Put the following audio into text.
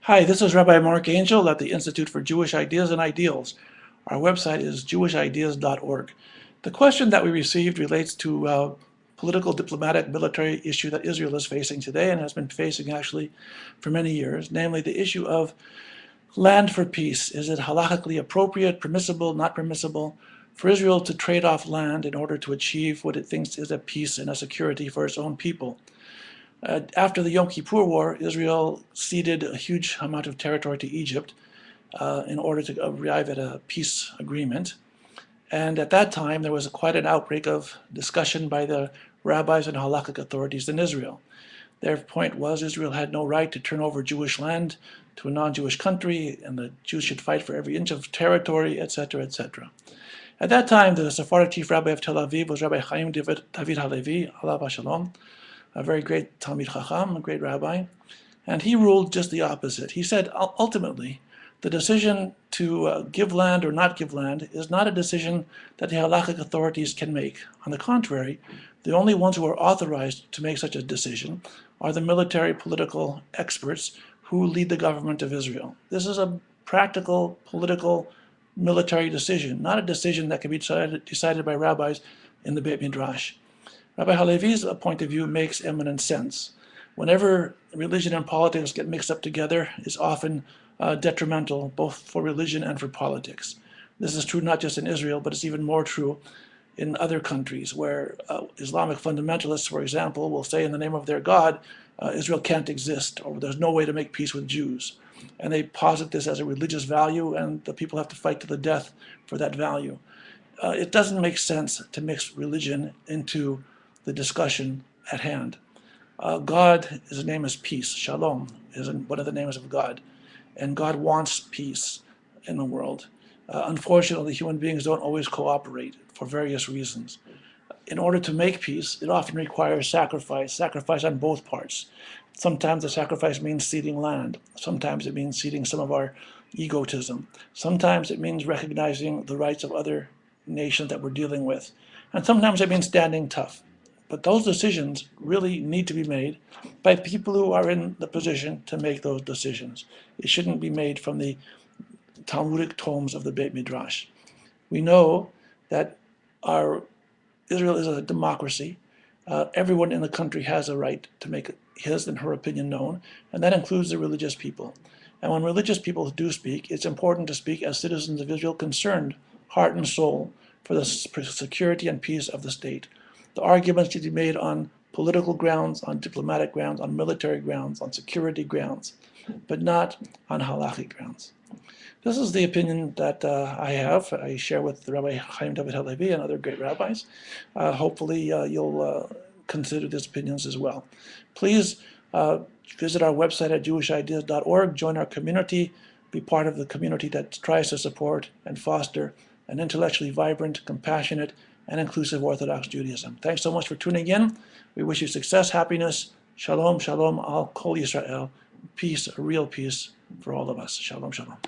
Hi, this is Rabbi Mark Angel at the Institute for Jewish Ideas and Ideals. Our website is jewishideas.org. The question that we received relates to political, diplomatic, military issue that Israel is facing today and has been facing actually for many years, namely the issue of land for peace. Is it halakhically appropriate, permissible, not permissible for Israel to trade off land in order to achieve what it thinks is a peace and a security for its own people? After the Yom Kippur War, Israel ceded a huge amount of territory to Egypt in order to arrive at a peace agreement. And at that time, there was quite an outbreak of discussion by the rabbis and halakhic authorities in Israel. Their point was Israel had no right to turn over Jewish land to a non-Jewish country, and the Jews should fight for every inch of territory, etc., etc. At that time, the Sephardic chief rabbi of Tel Aviv was Rabbi Chaim David Halevi, alav hashalom, a very great Talmid Chacham, a great rabbi, and he ruled just the opposite. He said, ultimately, the decision to give land or not give land is not a decision that the halakhic authorities can make. On the contrary, the only ones who are authorized to make such a decision are the military political experts who lead the government of Israel. This is a practical, political, military decision, not a decision that can be decided by rabbis in the Beit Midrash. Rabbi Halevi's point of view makes eminent sense. Whenever religion and politics get mixed up together, it's often detrimental both for religion and for politics. This is true not just in Israel, but it's even more true in other countries where Islamic fundamentalists, for example, will say in the name of their God, Israel can't exist, or there's no way to make peace with Jews. And they posit this as a religious value, and the people have to fight to the death for that value. It doesn't make sense to mix religion into the discussion at hand. God, his name is peace. Shalom is one of the names of God. And God wants peace in the world. Unfortunately, human beings don't always cooperate for various reasons. In order to make peace, it often requires sacrifice on both parts. Sometimes the sacrifice means ceding land. Sometimes it means ceding some of our egotism. Sometimes it means recognizing the rights of other nations that we're dealing with. And sometimes it means standing tough. But those decisions really need to be made by people who are in the position to make those decisions. It shouldn't be made from the Talmudic tomes of the Beit Midrash. We know that Israel is a democracy. Everyone in the country has a right to make his and her opinion known, and that includes the religious people. And when religious people do speak, it's important to speak as citizens of Israel concerned, heart and soul, for the security and peace of the state. The arguments should be made on political grounds, on diplomatic grounds, on military grounds, on security grounds, but not on halakhic grounds. This is the opinion that I have. I share with Rabbi Chaim David Halevi and other great rabbis. Hopefully you'll consider these opinions as well. Please visit our website at jewishideas.org, join our community, be part of the community that tries to support and foster an intellectually vibrant, compassionate, and inclusive Orthodox Judaism. Thanks so much for tuning in. We wish you success, happiness, shalom, shalom, al kol Yisrael, peace, a real peace for all of us. Shalom, shalom.